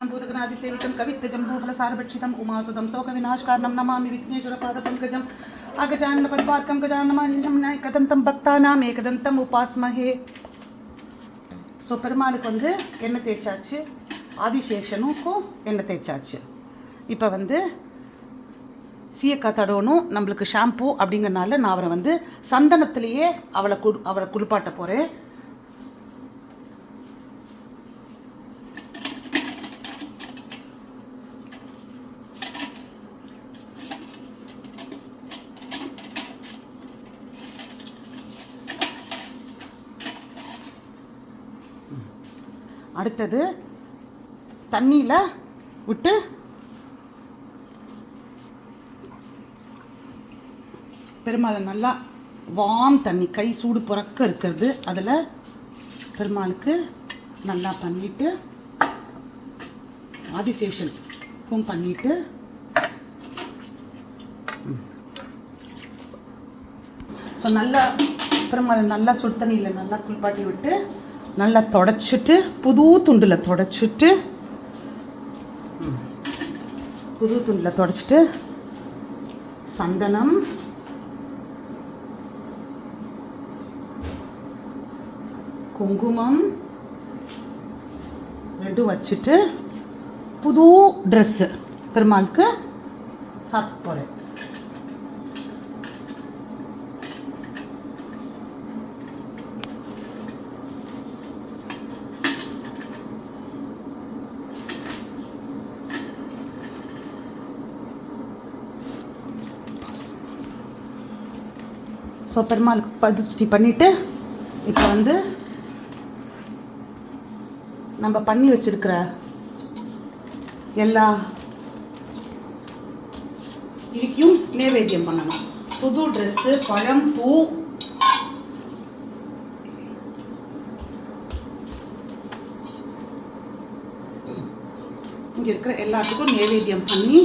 भूतगणादिसेवितं कवित्तजम्बूफलसारभक्षितम् उमासुतं शोकविनाशकारणं Namami विघ्नेश्वरपादपङ्कजम् अगजाननपद्मार्कं गजाननमानिनं नायकदन्तं भक्तानाम् एकदन्तम् उपास्महे. So பெருமாளுக்கு வந்து எண்ணெய் தேய்ச்சாச்சு, ஆதிசேஷனுக்கும் எண்ணெய் தேய்ச்சாச்சு. இப்போ வந்து சீயக்காய் தடவணும், நம்மளுக்கு ஷாம்பூ அப்படிங்கிறனால நான் அவரை வந்து சந்தனத்திலேயே அவரை குளிப்பாட்ட போகிறேன். அடுத்தது தண்ணியில் விட்டு பெருமாளை நல்லா வார்ம் தண்ணி, கை சூடு புறக்க இருக்கிறது, அதில் பெருமாளுக்கு நல்லா பண்ணிவிட்டு ஆதிசேஷனுக்கும் பண்ணிவிட்டு ஸோ நல்லா பெருமாளை நல்லா சுடு தண்ணியில் நல்லா குளிப்பாட்டி விட்டு நல்லா தொடச்சிட்டு புது துண்டில் தொடச்சிட்டு சந்தனம், குங்குமம் ரெண்டும் வச்சுட்டு புது ட்ரெஸ்ஸு பெருமாளுக்கு சாப்பிட போகிறேன். ஸோ பெருமாளுக்கு பதுச்சி பண்ணிவிட்டு இப்போ வந்து நம்ம பண்ணி வச்சுருக்கிற எல்லா இதுக்கும் நைவேத்தியம் பண்ணணும். புது ட்ரெஸ்ஸு, பழம், பூ, இங்கே இருக்கிற எல்லாத்துக்கும் நைவேத்தியம் பண்ணி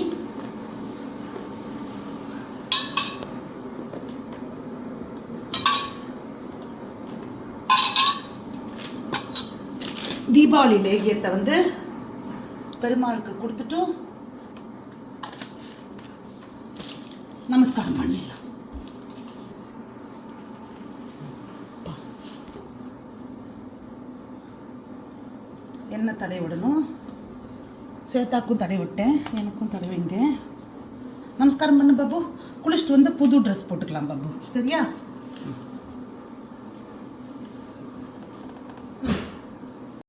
தீபாவளி லேகியத்தை வந்து பெருமாளுக்கு கொடுத்துட்டும் நமஸ்காரம் பண்ணிடலாம். எண்ணெய் தடை விடணும். ஸ்வேதாக்கும் தடை விட்டேன், எனக்கும் தடவிங்க. நமஸ்காரம் பண்ணு பாபு. குளிச்சுட்டு வந்து புது ட்ரெஸ் போட்டுக்கலாம் பாபு, சரியா?